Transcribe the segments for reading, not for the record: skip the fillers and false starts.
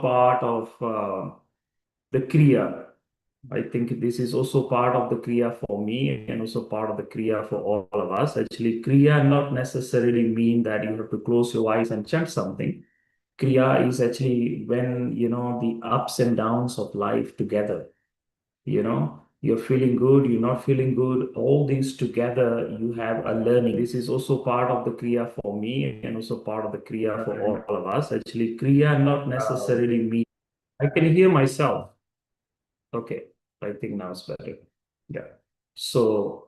part of the Kriya. I think this is also part of the Kriya for me and also part of the Kriya for all of us. Actually, Kriya not necessarily mean that you have to close your eyes and chant something. Kriya is actually when, the ups and downs of life together. You're feeling good, you're not feeling good, all these together, you have a learning. This is also part of the Kriya for me and also part of the Kriya for all of us. Actually, Kriya not necessarily mean, I can hear myself. Okay, I think now it's better. Yeah. So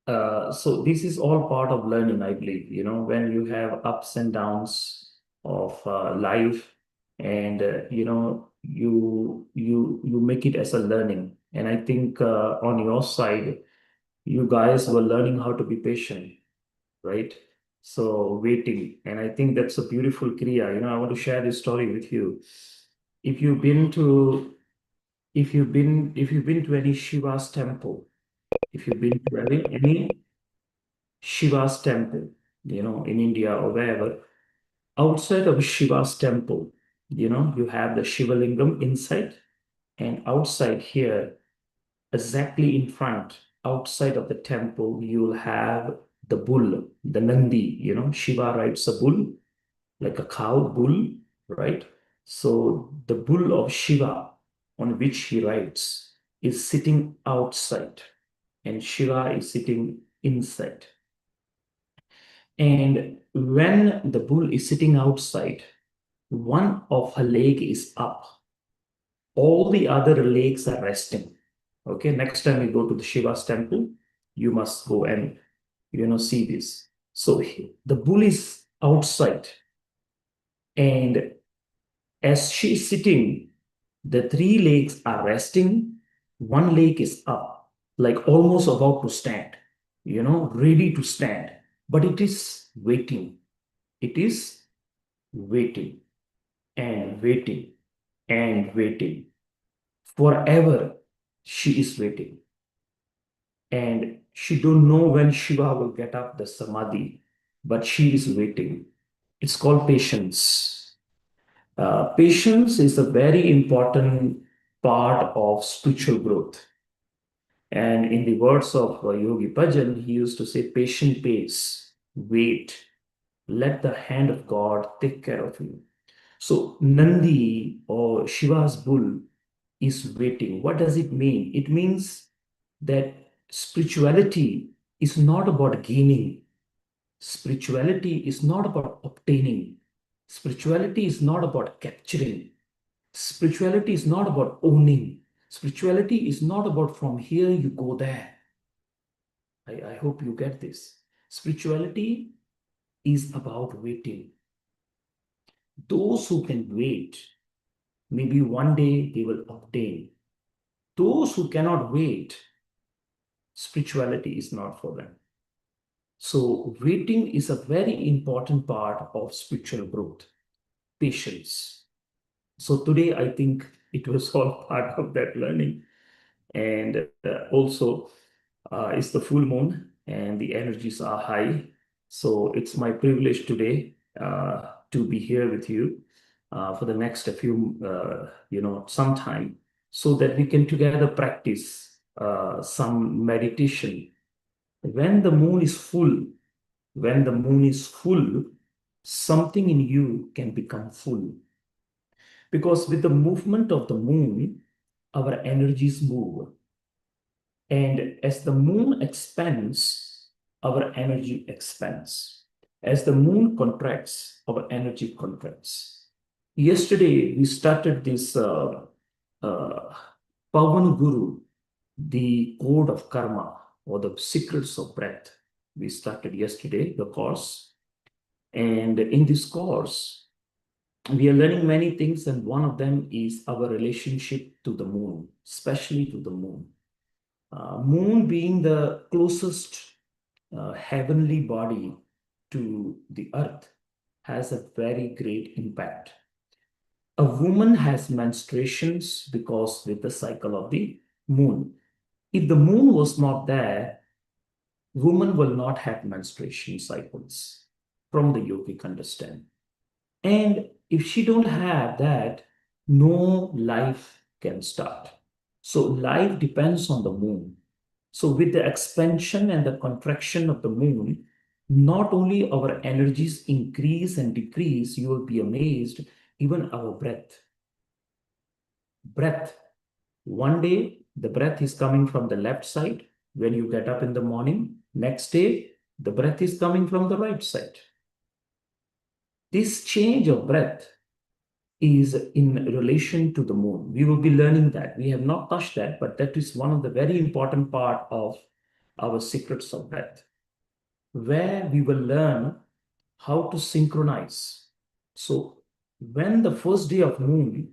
this is all part of learning, I believe, when you have ups and downs of life and, you make it as a learning. And I think on your side, you guys were learning how to be patient, right? So waiting. And I think that's a beautiful Kriya. I want to share this story with you. If you've been to if you've been to any Shiva's temple, if you've been to any Shiva's temple, in India or wherever, outside of Shiva's temple, you have the Shiva Lingam inside, and outside here, exactly in front, outside of the temple, you'll have the bull, the Nandi, Shiva rides a bull, like a cow bull, right? So the bull of Shiva on which he rides is sitting outside, and Shiva is sitting inside. And when the bull is sitting outside, one of her leg is up. All the other legs are resting. Okay, next time you go to the Shiva's temple, you must go and, see this. So the bull is outside, and as she's sitting, the three legs are resting. One leg is up, like almost about to stand, ready to stand, but it is waiting. It is waiting and waiting and waiting. Forever, she is waiting. And she don't know when Shiva will get up the samadhi, but she is waiting. It's called patience. Patience is a very important part of spiritual growth. And in the words of Yogi Bhajan, he used to say, patient pace, wait, let the hand of God take care of you. So Nandi or Shiva's bull is waiting. What does it mean? It means that spirituality is not about gaining. Spirituality is not about obtaining. Spirituality is not about capturing. Spirituality is not about owning. Spirituality is not about from here you go there. I hope you get this. Spirituality is about waiting. Those who can wait, maybe one day they will obtain. Those who cannot wait, spirituality is not for them. So waiting is a very important part of spiritual growth. Patience. So today, I think it was all part of that learning. And also, it's the full moon and the energies are high. So it's my privilege today to be here with you for the next few, some time, so that we can together practice some meditation. When the moon is full, something in you can become full. Because with the movement of the moon, our energies move. And as the moon expands, our energy expands. As the moon contracts, our energy contracts. Yesterday, we started this Pavan Guru, the code of karma, or the secrets of breath. We started yesterday, the course. And in this course, we are learning many things, and one of them is our relationship to the moon, especially to the moon. Moon being the closest heavenly body to the earth has a very great impact. A woman has menstruations because with the cycle of the moon. If the moon was not there, woman will not have menstruation cycles from the yogic understanding. And if she don't have that, no life can start. So life depends on the moon. So with the expansion and the contraction of the moon, not only our energies increase and decrease, you will be amazed, even our breath. Breath. One day, the breath is coming from the left side when you get up in the morning. Next day, the breath is coming from the right side. This change of breath is in relation to the moon. We will be learning that. We have not touched that, but that is one of the very important part of our secrets of breath, where we will learn how to synchronize. So when the first day of moon,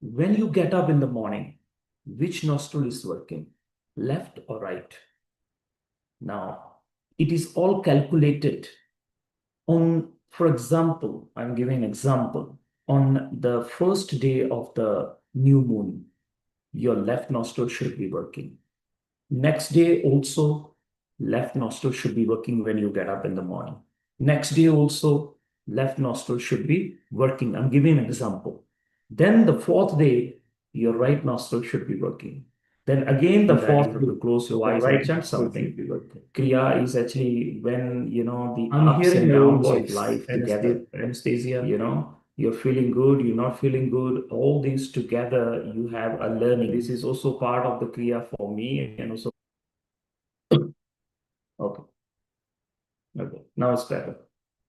when you get up in the morning, which nostril is working, left or right? Now, it is all calculated on, for example, I'm giving an example. On the first day of the new moon, your left nostril should be working. Next day also, left nostril should be working when you get up in the morning. Next day also, left nostril should be working. I'm giving an example. Then the fourth day, your right nostril should be working. Then again, the fourth, you will close your eyes and chant something. Kriya is actually when, the ups and downs of life together. Anesthesia, you're feeling good, you're not feeling good, all these together, you have a learning. This is also part of the Kriya for me, and also. Okay. Okay. Now it's better.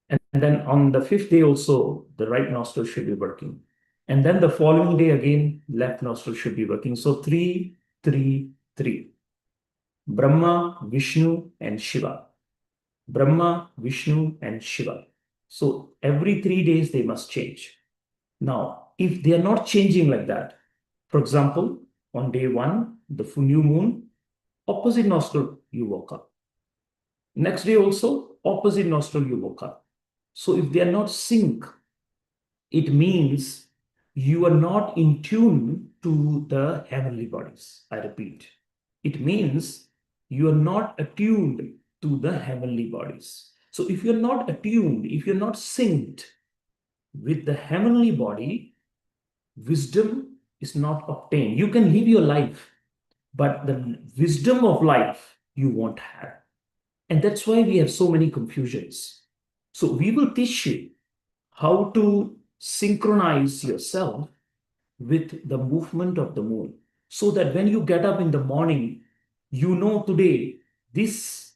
And then on the fifth day also, the right nostril should be working. And then the following day again, left nostril should be working. So 3, 3, 3. Brahma, Vishnu, and Shiva. Brahma, Vishnu, and Shiva. So every 3 days they must change. Now, if they are not changing like that, for example, on day 1, the full new moon, opposite nostril, you woke up. Next day also, opposite nostril, you woke up. So if they are not sync, it means you are not in tune to the heavenly bodies. I repeat, it means you are not attuned to the heavenly bodies. So if you're not attuned, if you're not synced with the heavenly body, wisdom is not obtained. You can live your life, but the wisdom of life you won't have. And that's why we have so many confusions. So we will teach you how to synchronize yourself with the movement of the moon, so that when you get up in the morning, you know today this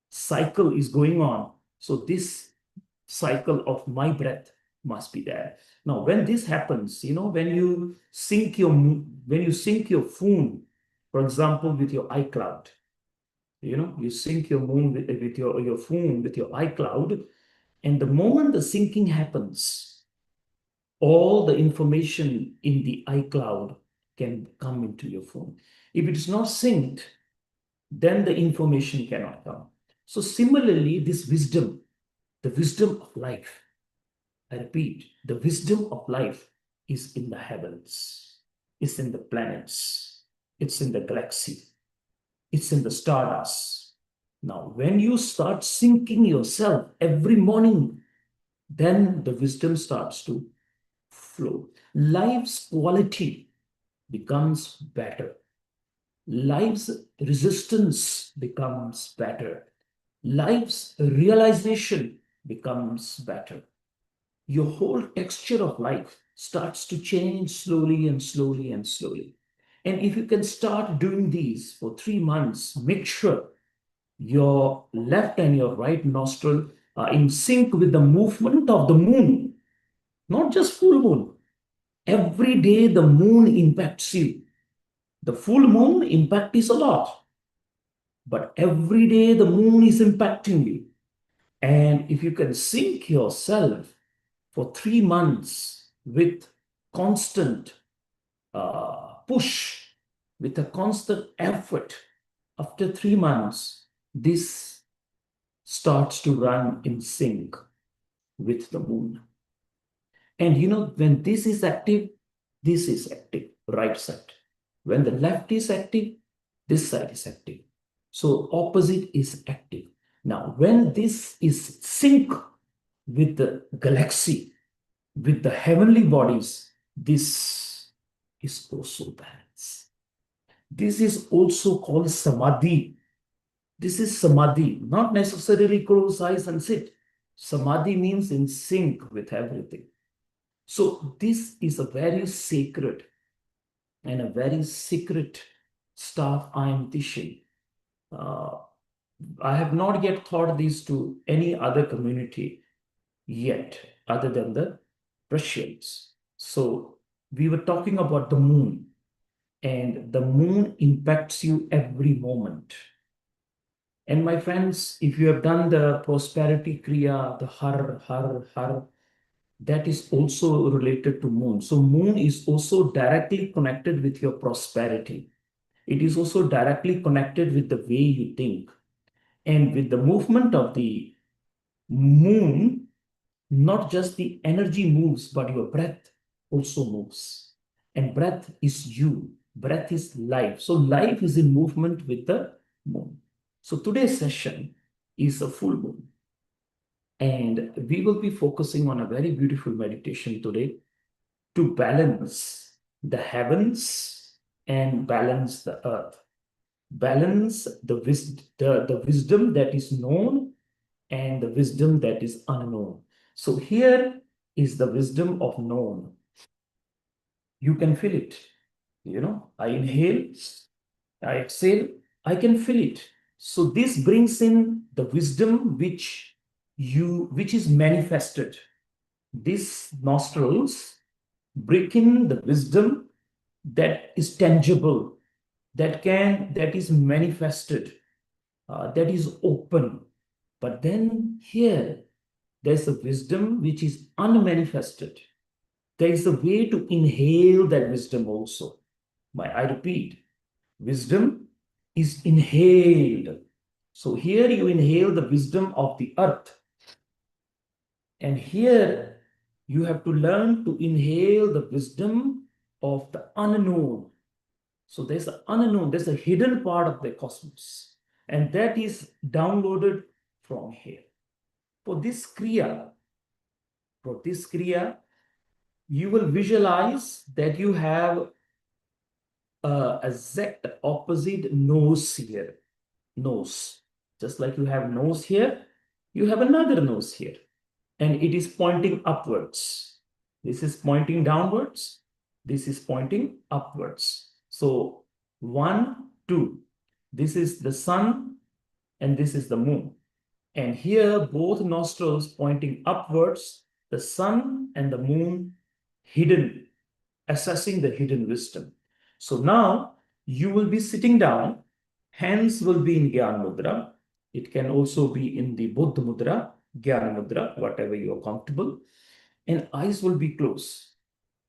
cycle is going on. So this cycle of my breath must be there. Now, when this happens, when you sync your phone, for example, with your iCloud, you sync your moon with your phone with your iCloud, and the moment the syncing happens, all the information in the iCloud can come into your phone. If it is not synced, then the information cannot come. So similarly, this wisdom, the wisdom of life, I repeat, the wisdom of life is in the heavens, it's in the planets, it's in the galaxy, it's in the stardust. Now, when you start syncing yourself every morning, then the wisdom starts to flow. Life's quality becomes better. Life's resistance becomes better. Life's realization becomes better. Your whole texture of life starts to change slowly and slowly and slowly. And if you can start doing these for 3 months, make sure your left and your right nostril are in sync with the movement of the moon, not just full moon. Every day the moon impacts you. The full moon impact is a lot, but every day the moon is impacting you. And if you can sync yourself for 3 months with constant push, with a constant effort, after 3 months, this starts to run in sync with the moon. And when this is active, right side. When the left is active, this side is active. So opposite is active. Now, when this is sync with the galaxy, with the heavenly bodies, This is also balance. This is also called samadhi. This is samadhi, not necessarily close eyes and sit. Samadhi means in sync with everything. So this is a very sacred and a very secret stuff I am teaching. I have not yet taught this to any other community yet, other than the Russians. So we were talking about the moon, and the moon impacts you every moment. And my friends, if you have done the prosperity kriya, the har, that is also related to moon. So moon is also directly connected with your prosperity. It is also directly connected with the way you think. And with the movement of the moon, not just the energy moves, but your breath also moves. And breath is you. Breath is life. So life is in movement with the moon. So today's session is a full moon. And we will be focusing on a very beautiful meditation today to balance the heavens and balance the earth. Balance the wisdom that is known and the wisdom that is unknown. So here is the wisdom of known. You can feel it. I inhale, I exhale, I can feel it. So this brings in the wisdom which is manifested. These nostrils bring in the wisdom that is tangible, that is manifested, that is open. But then here, there's a wisdom which is unmanifested. There is a way to inhale that wisdom also. I repeat, wisdom is inhaled. So here you inhale the wisdom of the earth. And here you have to learn to inhale the wisdom of the unknown. So there's the unknown, there's a hidden part of the cosmos. And that is downloaded from here. For this kriya, you will visualize that you have a exact opposite nose here. Nose. Just like you have nose here, you have another nose here. And it is pointing upwards. This is pointing downwards. This is pointing upwards. So 1, 2. This is the sun and this is the moon. And here both nostrils pointing upwards, the sun and the moon hidden, assessing the hidden wisdom. So now you will be sitting down, hands will be in Gyan Mudra. It can also be in the Buddha Mudra, Gyan Mudra, whatever you are comfortable. And eyes will be closed.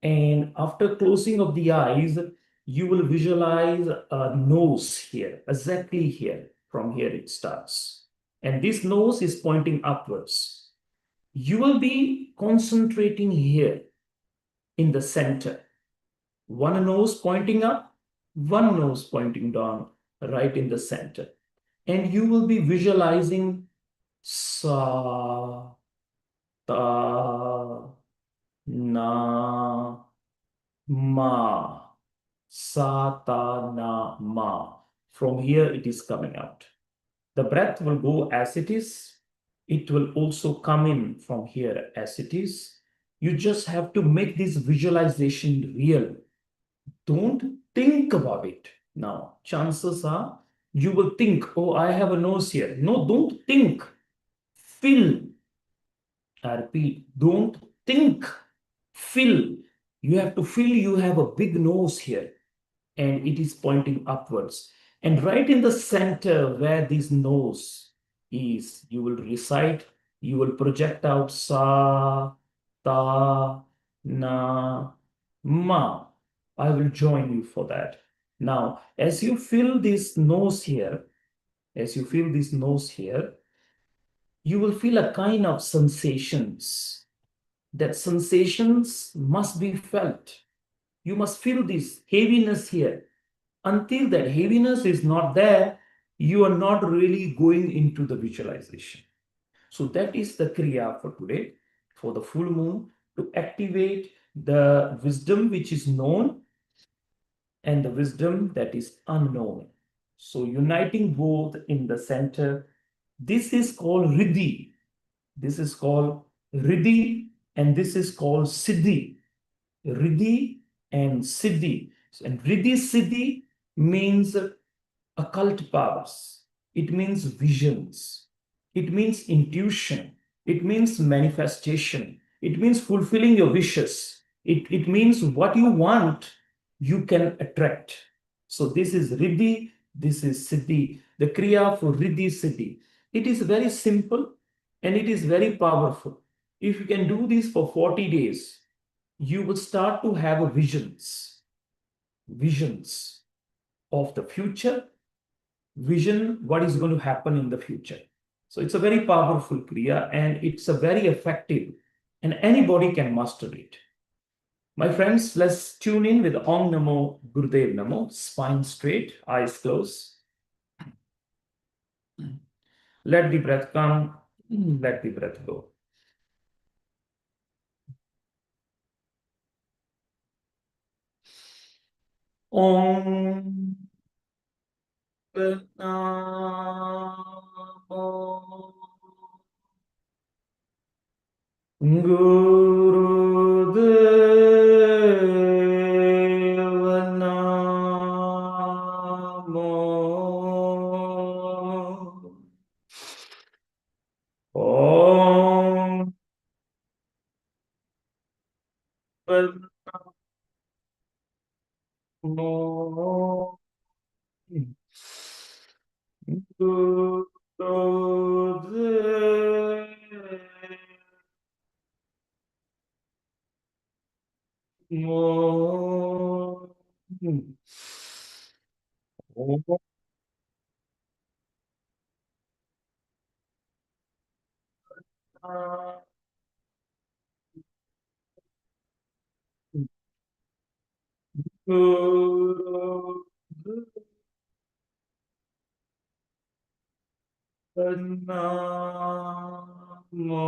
And after closing of the eyes, you will visualize a nose here, exactly here. From here it starts. And this nose is pointing upwards. You will be concentrating here in the center. One nose pointing up, one nose pointing down, right in the center. And you will be visualizing sa, ta, na, ma, sa, ta, na, ma. From here it is coming out. The breath will go as it is. It will also come in from here as it is. You just have to make this visualization real. Don't think about it. Now, chances are you will think, oh, I have a nose here. No, don't think. Feel. I repeat, don't think. Feel. You have to feel you have a big nose here and it is pointing upwards. And right in the center where this nose is, you will recite, you will project out sa, ta, na, ma. I will join you for that. Now, as you feel this nose here, you will feel a kind of sensations. That sensations must be felt. You must feel this heaviness here. Until that heaviness is not there, you are not really going into the visualization. So that is the kriya for today, for the full moon, to activate the wisdom which is known and the wisdom that is unknown. So uniting both in the center, this is called Riddhi. This is called Riddhi, and this is called Siddhi. Riddhi and Siddhi. And Riddhi Siddhi means occult powers. It means visions. It means intuition. It means manifestation. It means fulfilling your wishes. It means what you want, you can attract. So this is Riddhi, this is Siddhi. The Kriya for Riddhi Siddhi. It is very simple and it is very powerful. If you can do this for 40 days, you will start to have visions of the future, vision what is going to happen in the future. So it's a very powerful Kriya and it's a very effective and anybody can master it. My friends, let's tune in with Om Namo Gurudev Namo, spine straight, eyes closed. Let the breath come, let the breath go. Om Namo Gurudeva Namo Om Namo Gurudeva Om Guru Namo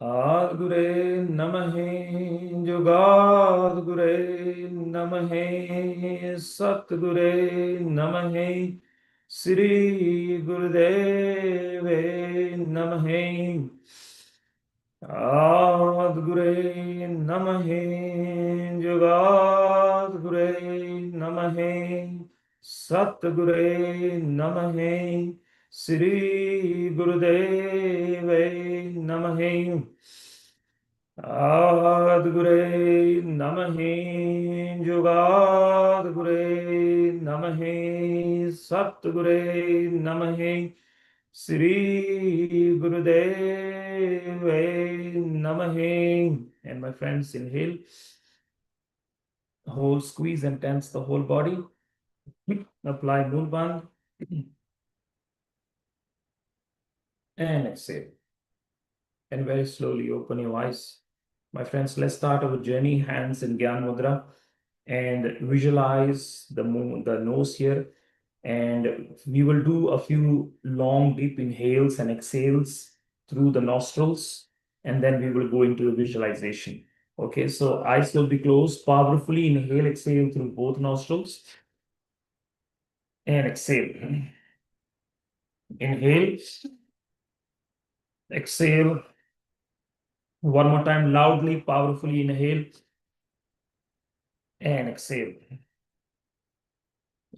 Adgure Namahe Jogadgure Namahe Satgure Namahe Sri Gurudeve Namahe Adgure Namahe Jogadgure Namahe Satgure Namahe Sri Gurudeve Namahe Adgure Namahe Jogadgure Namahe Satgure Namahe Sri Gurudeve Namahe. And my friends, inhale, hold, squeeze and tense the whole body. Apply Moonband and exhale. And very slowly open your eyes. My friends, let's start our journey, hands in Gyan Mudra, and visualize the nose here. And we will do a few long, deep inhales and exhales through the nostrils, and then we will go into the visualization. Okay, so eyes will be closed. Powerfully inhale, exhale through both nostrils, and exhale. Inhale, exhale. One more time, loudly, powerfully inhale and exhale.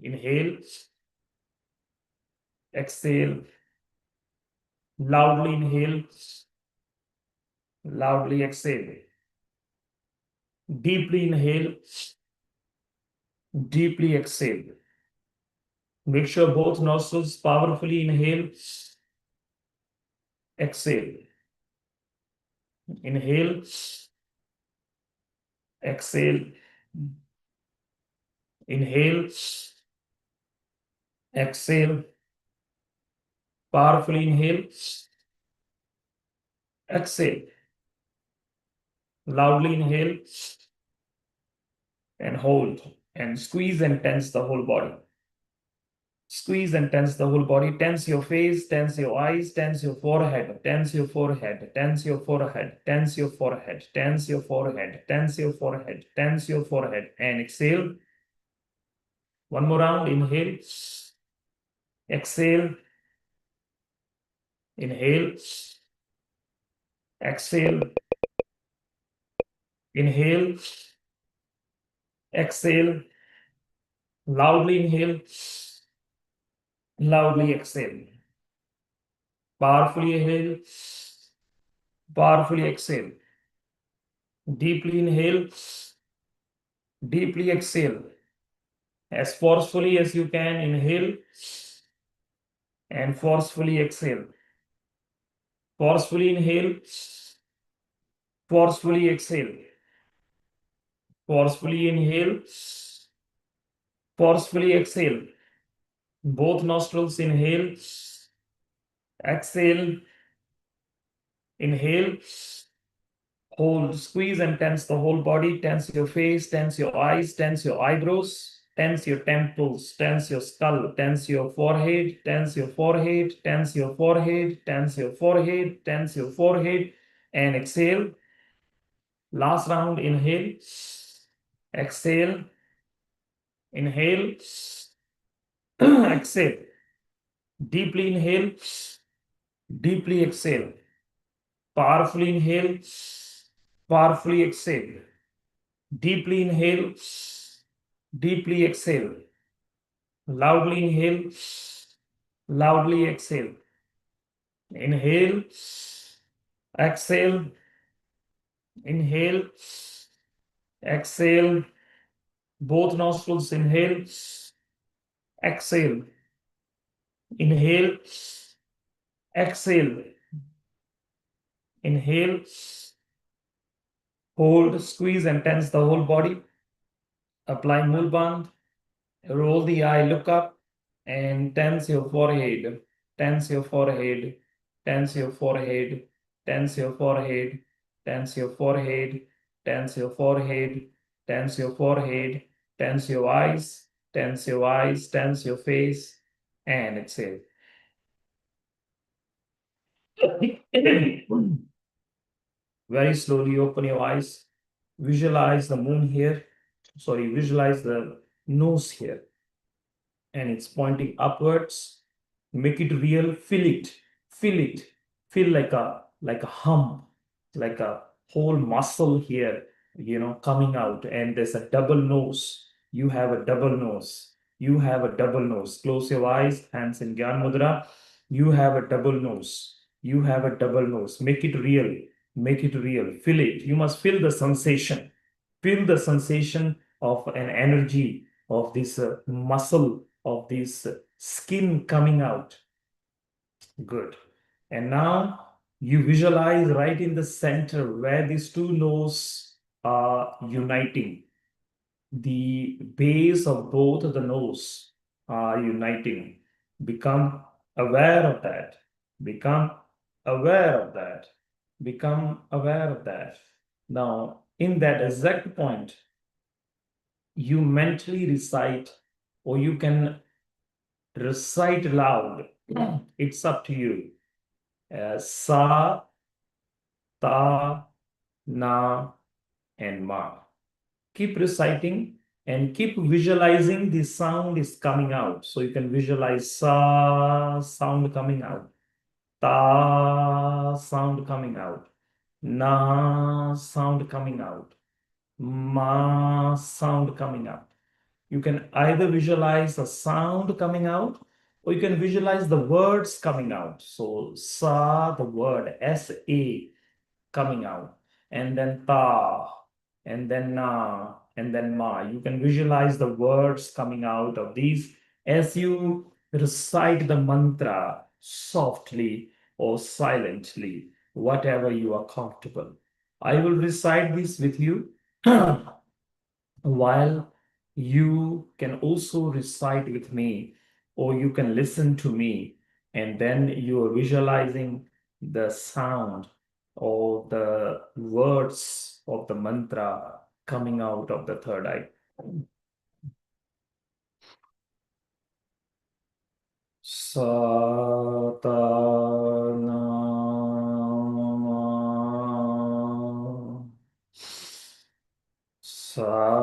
Inhale, exhale, loudly inhale, loudly exhale. Deeply inhale, deeply exhale. Make sure both nostrils powerfully inhale, exhale. Inhale, exhale. Inhale, exhale. Powerfully inhale, exhale. Loudly inhale and hold and squeeze and tense the whole body. Squeeze and tense the whole body. Tense your face, tense your eyes, tense your forehead, tense your forehead, tense your forehead, tense your forehead, tense your forehead, tense your forehead, tense your forehead, and exhale. One more round. Inhale, exhale, inhale, exhale, inhale, exhale, loudly inhale, loudly exhale, powerfully inhale, powerfully exhale, deeply inhale, deeply exhale, as forcefully as you can. Inhale and forcefully exhale. Forcefully inhale, forcefully exhale. Forcefully inhale, forcefully exhale. Both nostrils inhale, exhale, inhale, hold, squeeze and tense the whole body. Tense your face, tense your eyes, tense your eyebrows, tense your temples, tense your skull, tense your forehead, tense your forehead, tense your forehead, tense your forehead, tense your forehead, and exhale. Last round. Inhale, exhale, inhale, exhale. Deeply inhale, deeply exhale. Powerfully inhale, powerfully exhale. Deeply inhale, deeply exhale. Loudly inhale, loudly exhale. Inhale, exhale, inhale, exhale. Both nostrils inhale, exhale, inhale, exhale, inhale, hold, squeeze and tense the whole body. Apply Mool Band, roll the eye, look up, and tense your forehead, tense your forehead, tense your forehead, tense your forehead, tense your forehead, tense your forehead, tense your forehead, tense your eyes, tense your eyes, tense your face, and exhale. Very slowly open your eyes. Visualize the moon here. Sorry, visualize the nose here. And it's pointing upwards. Make it real. Feel it. Feel it. Feel like a hump, like a whole muscle here, coming out. And there's a double nose. You have a double nose. You have a double nose. Close your eyes, hands in Gyan Mudra. You have a double nose. You have a double nose. Make it real. Make it real. Feel it. You must feel the sensation. Feel the sensation of an energy of this muscle, of this skin coming out. Good. And now you visualize right in the center where these two noses are uniting. The base of both of the nose are uniting. Become aware of that. Become aware of that. Become aware of that. Now, in that exact point, you mentally recite, or you can recite loud. It's up to you. Sa, ta, na, and ma. Keep reciting and keep visualizing the sound is coming out. So you can visualize sa sound coming out, ta sound coming out, na sound coming out, ma sound coming out. You can either visualize a sound coming out, or you can visualize the words coming out. So sa, the word S-A coming out, and then ta, and then na, and then ma. You can visualize the words coming out of these as you recite the mantra softly or silently, whatever you are comfortable. I will recite this with you while you can also recite with me, or you can listen to me, and then you are visualizing the sound or the words of the mantra coming out of the third eye. Satanama Satanama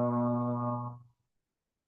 Satanama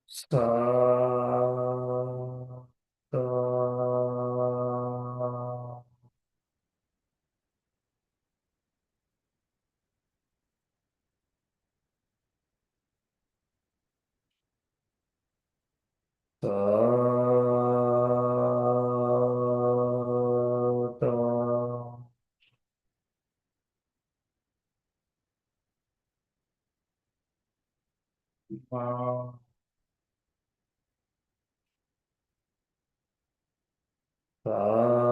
Sadhana Sadhana Sadhana Sadhana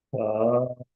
Sadhana Sadhana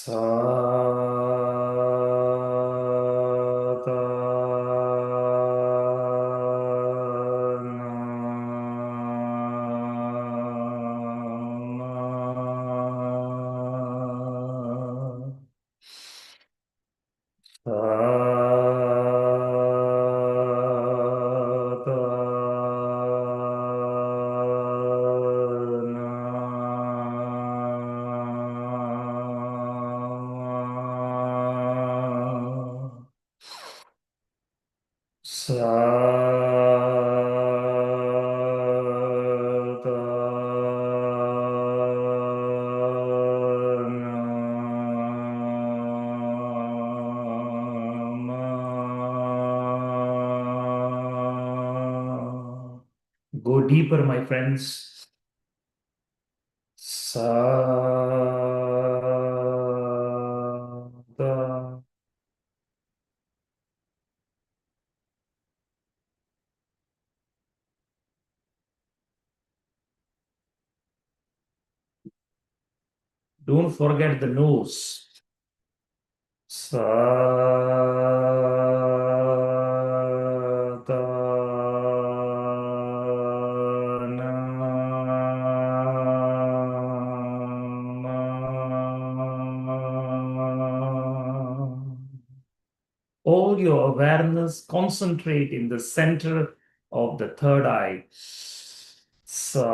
sa ta na sa ta na sa na. Go deeper, my friends. Sa ta. Don't forget the nose. Sa ta na na. All your awareness concentrate in the center of the third eye. Sa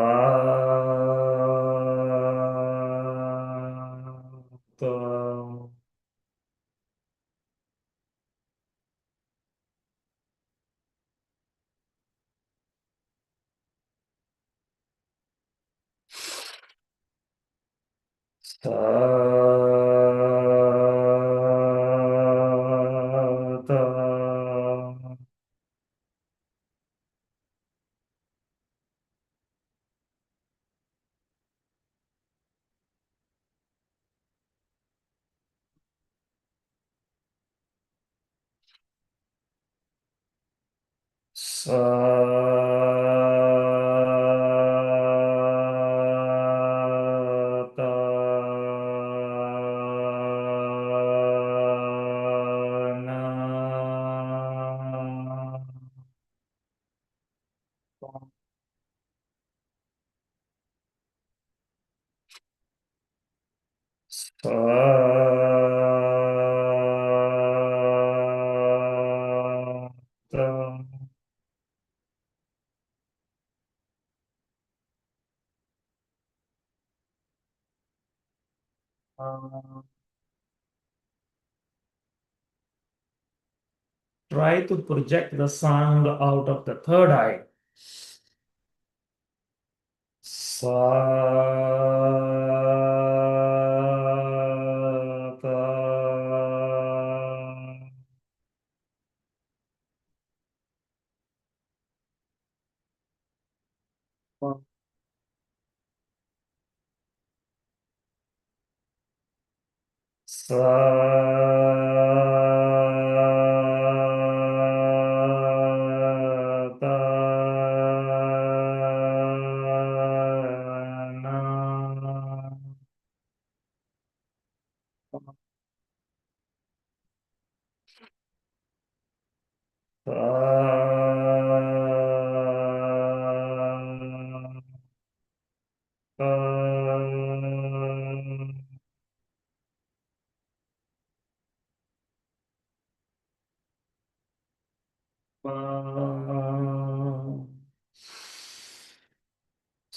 ta. Sa ta. Sa ta na. Sa ta. Try to project the sound out of the third eye. Sa ta. Sa ta na.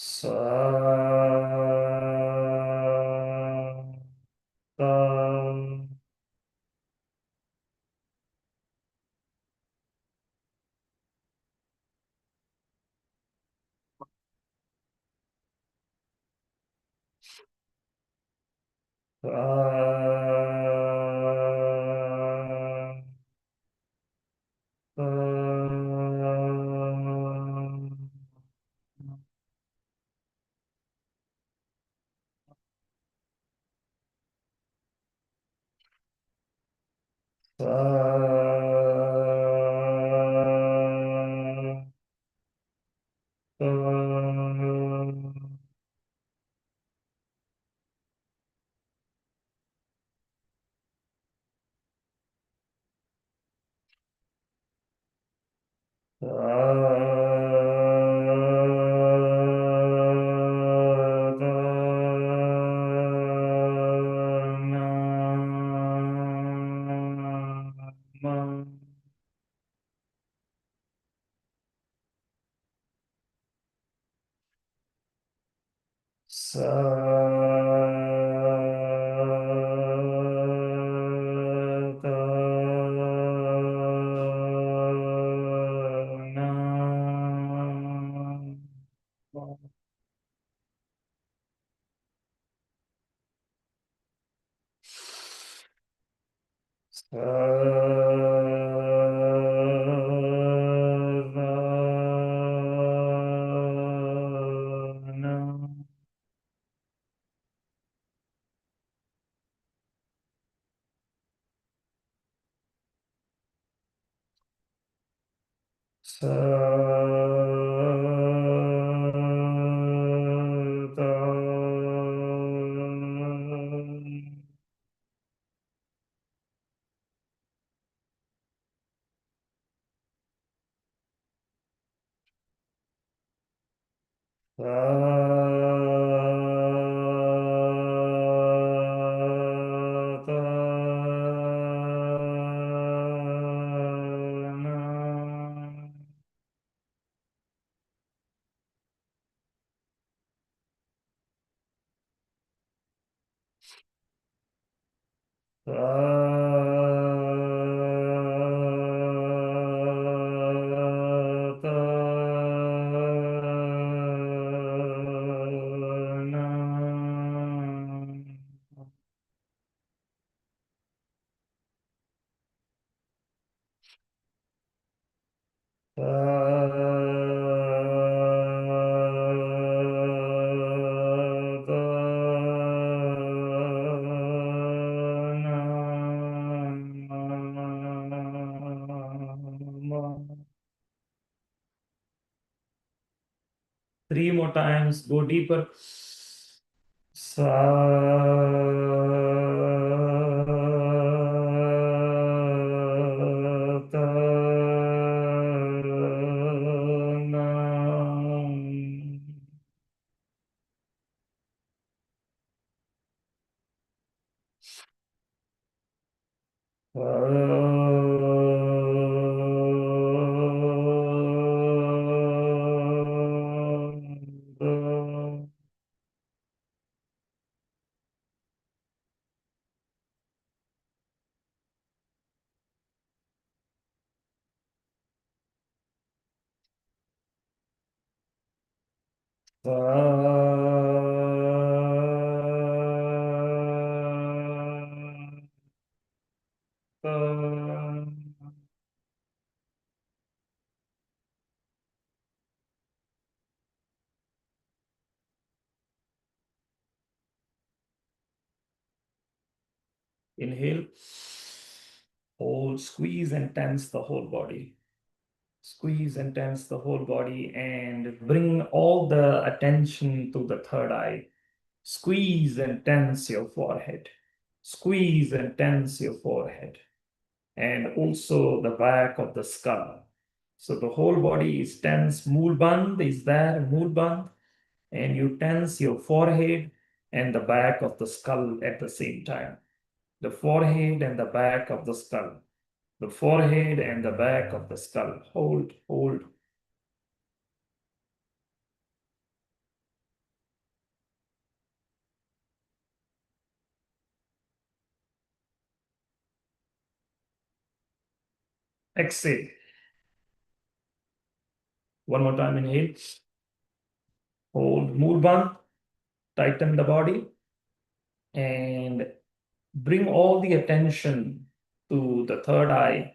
Sa ta. Sa ta. Sa Three more times, go deeper. Inhale, hold, squeeze and tense the whole body. Squeeze and tense the whole body and bring all the attention to the third eye. Squeeze and tense your forehead. Squeeze and tense your forehead. And also the back of the skull. So the whole body is tense. Moolband is there, moolband. And you tense your forehead and the back of the skull at the same time. The forehead and the back of the skull. The forehead and the back of the skull. Hold, hold. Exhale. One more time, inhale. Hold, moolband. Tighten the body. And bring all the attention to the third eye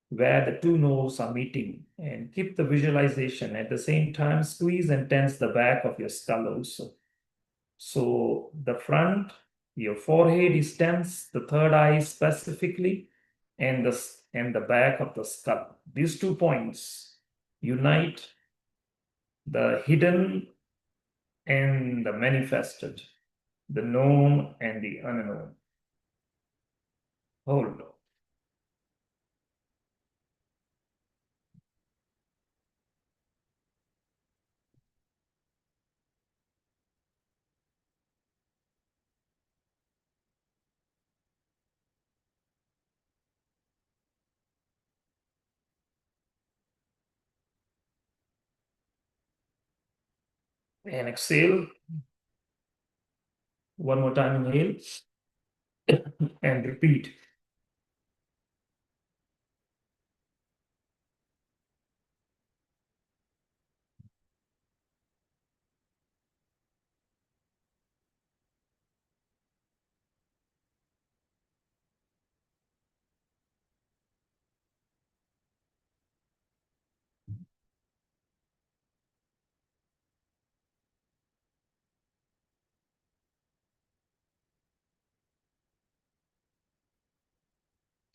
where the two noses are meeting. And keep the visualization. At the same time, squeeze and tense the back of your skull also. So the front, your forehead is tense, the third eye specifically, and the back of the skull. These 2 points unite the hidden and the manifested, the known and the unknown. Hold. And exhale. One more time, inhale. And repeat.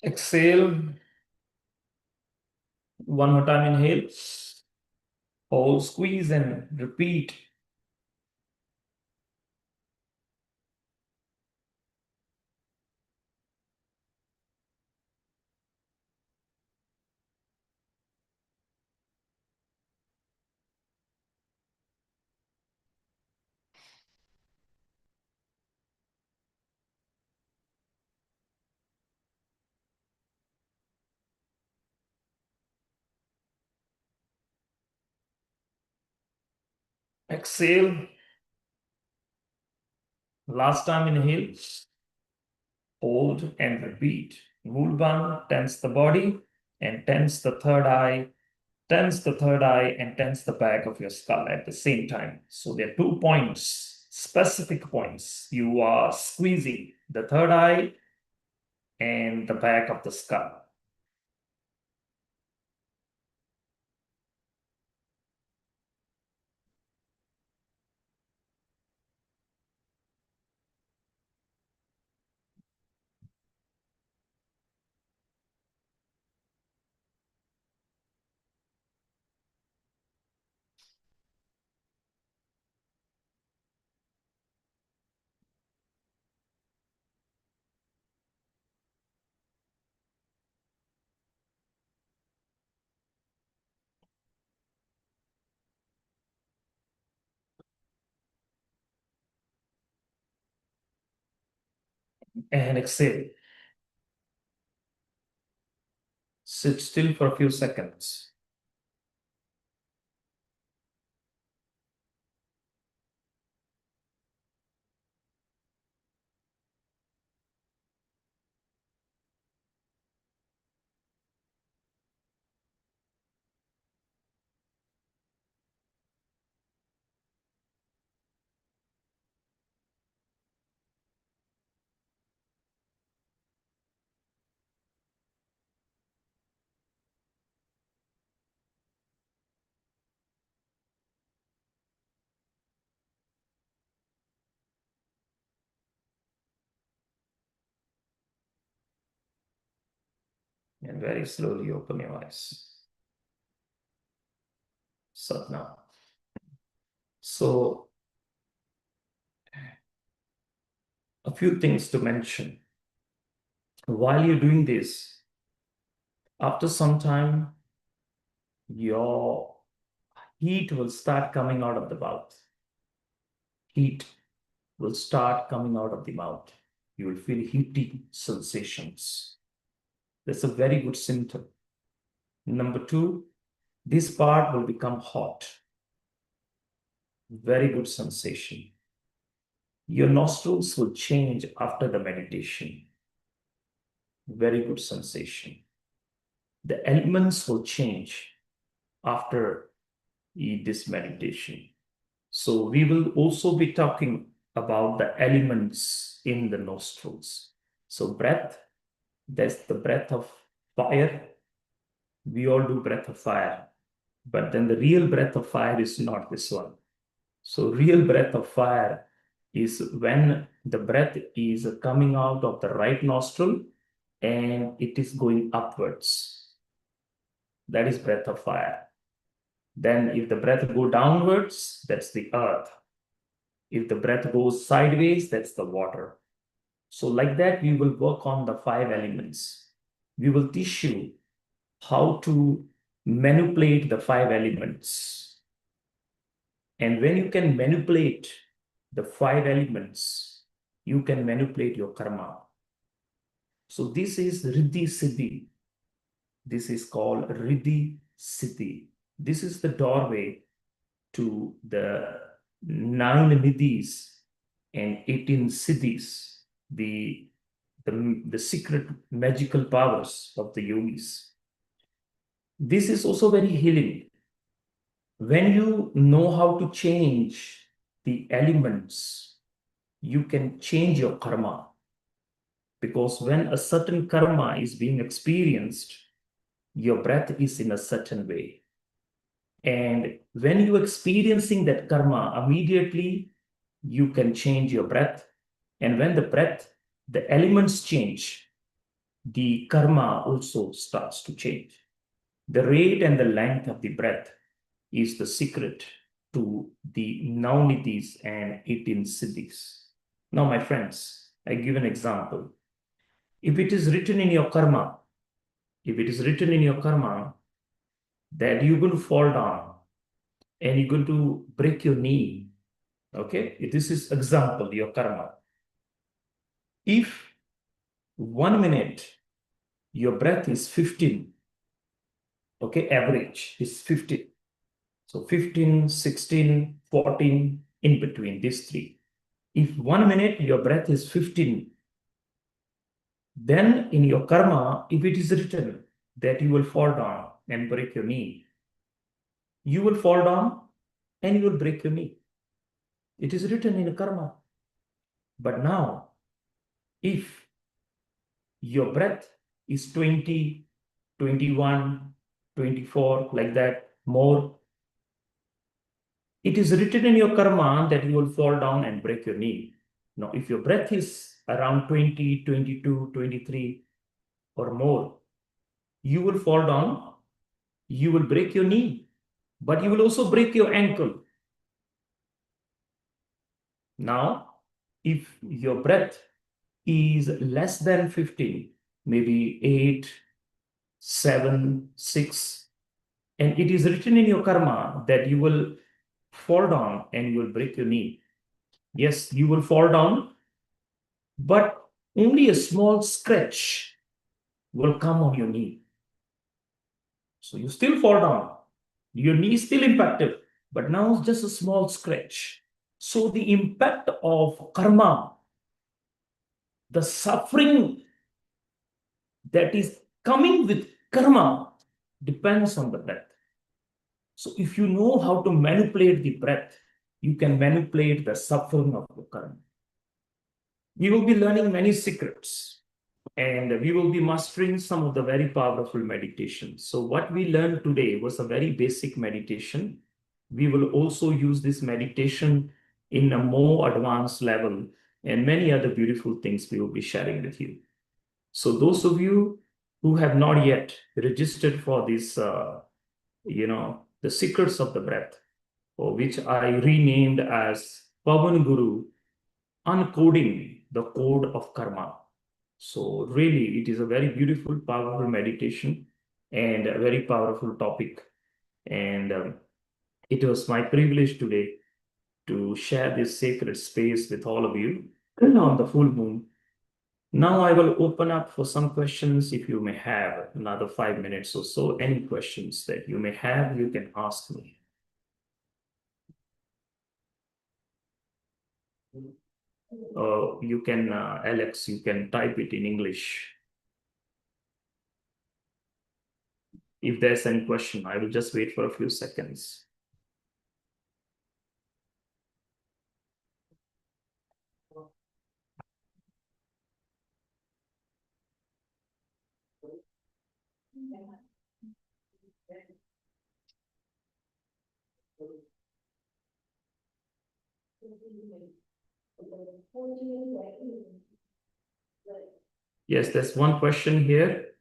Exhale. One more time, inhale. Hold, squeeze, and repeat. Exhale. Last time, inhale. Hold and repeat. Vulvan, tense the body and tense the third eye. Tense the third eye and tense the back of your skull at the same time. So there are 2 points, specific points. You are squeezing the third eye and the back of the skull. And exhale. Sit still for a few seconds. And very slowly open your eyes. Satnam. So, a few things to mention. While you're doing this, after some time, your heat will start coming out of the mouth. Heat will start coming out of the mouth. You will feel heaty sensations. That's a very good symptom. Number 2, this part will become hot. Very good sensation. Your nostrils will change after the meditation. Very good sensation. The elements will change after this meditation. So we will also be talking about the elements in the nostrils. So breath, that's the breath of fire. We all do breath of fire, but then the real breath of fire is not this one. So real breath of fire is when the breath is coming out of the right nostril and it is going upwards. That is breath of fire. Then if the breath go downwards, that's the earth. If the breath goes sideways, that's the water. So like that, we will work on the 5 elements. We will teach you how to manipulate the 5 elements. And when you can manipulate the 5 elements, you can manipulate your karma. So this is Riddhi Siddhi. This is called Riddhi Siddhi. This is the doorway to the 9 nidhis and 18 siddhis, the secret magical powers of the yogis. This is also very healing. When you know how to change the elements, you can change your karma. Because when a certain karma is being experienced, your breath is in a certain way. And when you're experiencing that karma, immediately you can change your breath. And when the elements change, the karma also starts to change. The rate and the length of the breath is the secret to the 9 nidhis and 18 siddhis. Now, my friends, I give an example. If it is written in your karma, that you're going to fall down and you're going to break your knee, okay? This is example, your karma. If 1 minute, your breath is 15, okay, average is 15. So 15, 16, 14, in between these three. If 1 minute, your breath is 15, then in your karma, if it is written that you will fall down and break your knee, you will fall down and you will break your knee. It is written in karma. But now, if your breath is 20, 21, 24, like that, more, it is written in your karma that you will fall down and break your knee. Now, if your breath is around 20, 22, 23 or more, you will fall down, you will break your knee, but you will also break your ankle. Now, if your breath is less than 15, maybe 8, 7, 6, and it is written in your karma that you will fall down and you will break your knee. Yes, you will fall down, but only a small scratch will come on your knee. So you still fall down. Your knee is still impacted, but now it's just a small scratch. So the impact of karma, the suffering that is coming with karma, depends on the breath. So if you know how to manipulate the breath, you can manipulate the suffering of the karma. We will be learning many secrets and we will be mastering some of the very powerful meditations. So what we learned today was a very basic meditation. We will also use this meditation in a more advanced level and many other beautiful things we will be sharing with you. So those of you who have not yet registered for this, the secrets of the breath, or which I renamed as Pavan Guru, uncoding the code of karma. So really, it is a very beautiful, powerful meditation and a very powerful topic. And it was my privilege today to share this sacred space with all of you on the full moon. Now I will open up for some questions if you may have another 5 minutes or so. Any questions that you may have, you can ask me. You can, Alex, you can type it in English. If there's any question, I will just wait for a few seconds. Yes, there's one question here.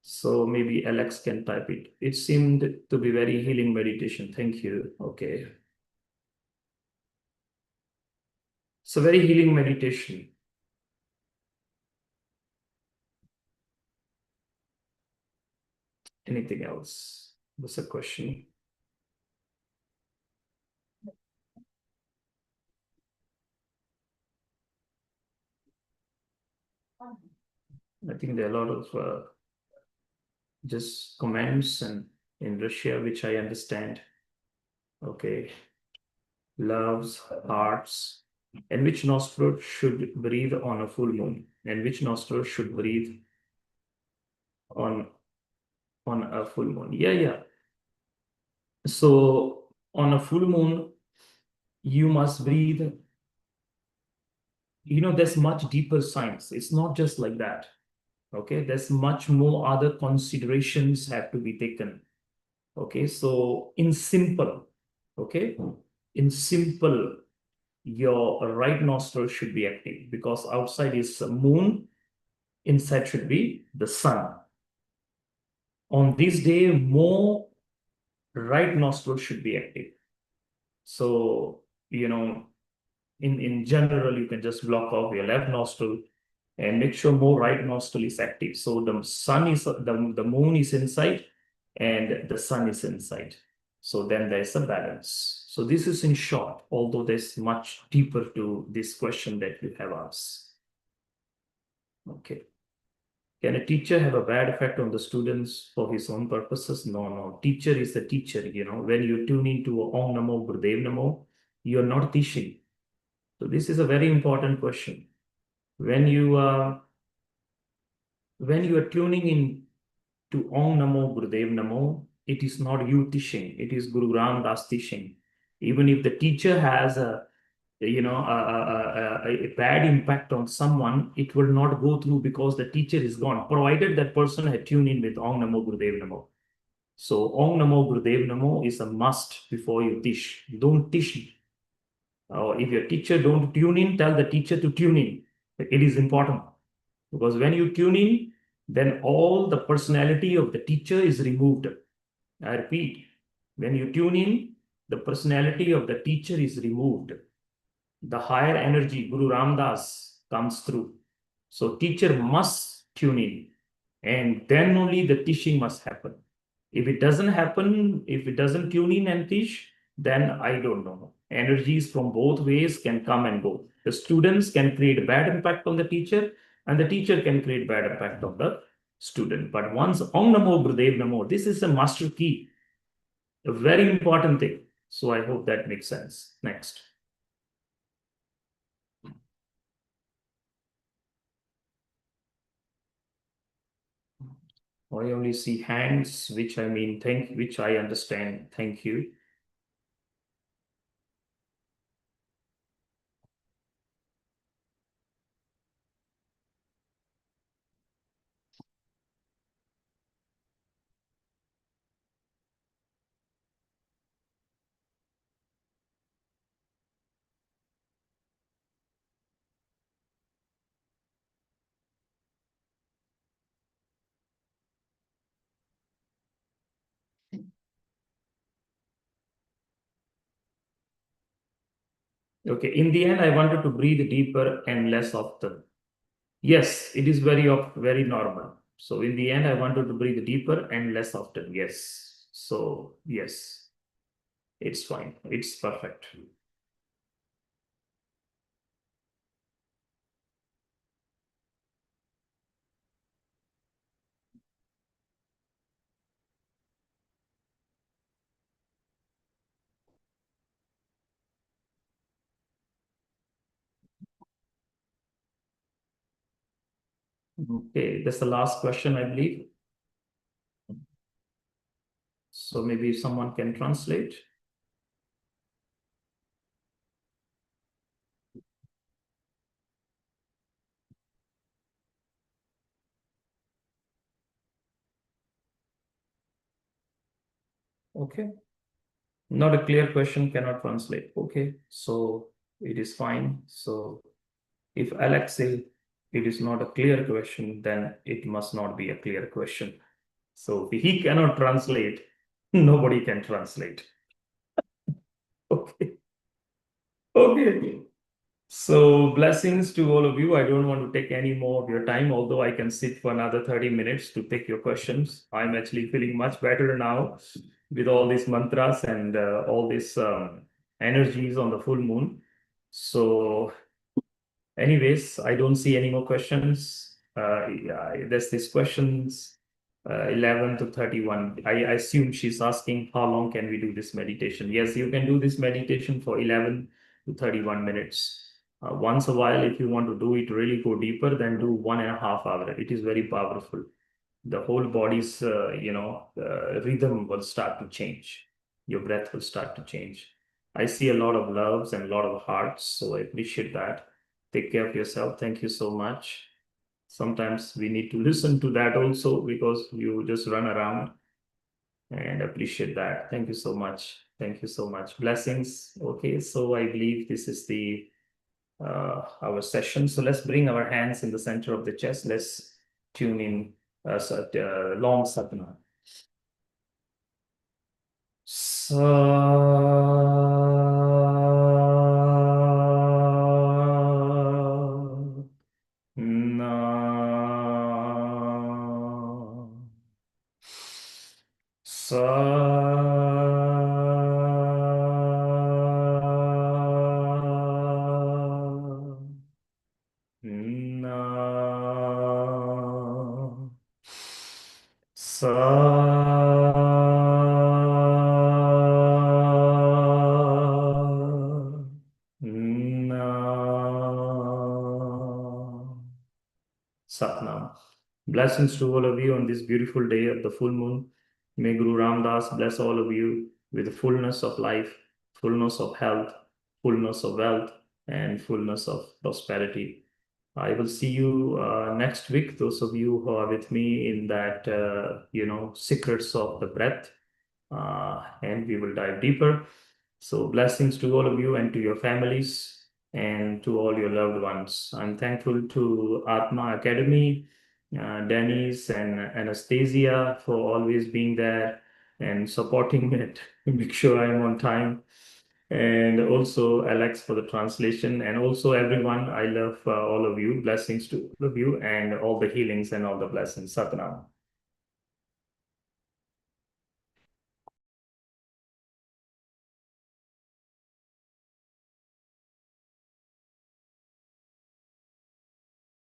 So maybe Alex can type it. It seemed to be very healing meditation. Thank you. Okay. So very healing meditation. Anything else? What's a question? I think there are a lot of just comments and in Russia, which I understand. Okay. loves, hearts. And which nostril should breathe on a full moon? And which nostril should breathe on a full moon? Yeah. So on a full moon, you must breathe. There's much deeper science. It's not just like that. Okay, there's much more other considerations have to be taken. Okay, so in simple, your right nostril should be active because outside is the moon, inside should be the sun. On this day, more right nostril should be active. So, in general, you can just block off your left nostril and make sure more right nostril is active. So the sun is the moon is inside and the sun is inside. So then there's a balance. So this is in short, although there's much deeper to this question that you have asked. Okay. Can a teacher have a bad effect on the students for his own purposes? No. Teacher is the teacher, When you tune into Om Namo Gurudev Namo, you're not teaching. So this is a very important question. When you are tuning in to Om Namo Gurudev Namo, it is not you teaching, it is Guru Ram Das teaching. Even if the teacher has a bad impact on someone, it will not go through because the teacher is gone, provided that person had tuned in with Om Namo Gurudev Namo. So Om Namo Gurudev Namo is a must before you teach. You don't teach. If your teacher don't tune in, tell the teacher to tune in. It is important because when you tune in, then all the personality of the teacher is removed. I repeat, when you tune in, the personality of the teacher is removed. The higher energy, Guru Ramdas, comes through. So teacher must tune in, and then only the teaching must happen. If it doesn't happen, if it doesn't tune in and teach, then I don't know. Energies from both ways can come and go. The students can create bad impact on the teacher, and the teacher can create bad impact on the student. But once Om Namo Gurudev Namo, this is a master key, a very important thing. So I hope that makes sense. Next. I only see hands, which I mean, which I understand. Thank you. Okay, in the end, I wanted to breathe deeper and less often. Yes, it is very normal. So in the end, I wanted to breathe deeper and less often. Yes. So yes, it's fine. It's perfect. Okay, that's the last question, I believe. So maybe someone can translate. Okay. Not a clear question, cannot translate. Okay, so it is fine. So if Alex says it is not a clear question, then it must not be a clear question. So if he cannot translate, nobody can translate. Okay. Okay. So blessings to all of you. I don't want to take any more of your time, although I can sit for another 30 minutes to take your questions. I'm actually feeling much better now with all these mantras and all these energies on the full moon. So anyways, I don't see any more questions. Yeah, there's these questions. 11 to 31. I assume she's asking how long can we do this meditation. Yes, you can do this meditation for 11 to 31 minutes. Once a while, if you want to do it really go deeper, then do 1.5 hours. It is very powerful. The whole body's rhythm will start to change. Your breath will start to change. I see a lot of loves and a lot of hearts, so I appreciate that. Take care of yourself. Thank you so much. Sometimes we need to listen to that also, because you just run around, and appreciate that. Thank you so much. Thank you so much. Blessings. Okay, so I believe this is the our session. So let's bring our hands in the center of the chest. Let's tune in long satna. Satnam. Blessings to all of you on this beautiful day of the full moon. May Guru Ramdas bless all of you with the fullness of life, fullness of health, fullness of wealth, and fullness of prosperity. I will see you next week. Those of you who are with me in that, secrets of the breath, and we will dive deeper. So blessings to all of you and to your families and to all your loved ones. I'm thankful to Atma Academy, Dennis and Anastasia for always being there and supporting me to make sure I'm on time. And also Alex for the translation, and also everyone. I love all of you. Blessings to all of you and all the healings and all the blessings. Satnam.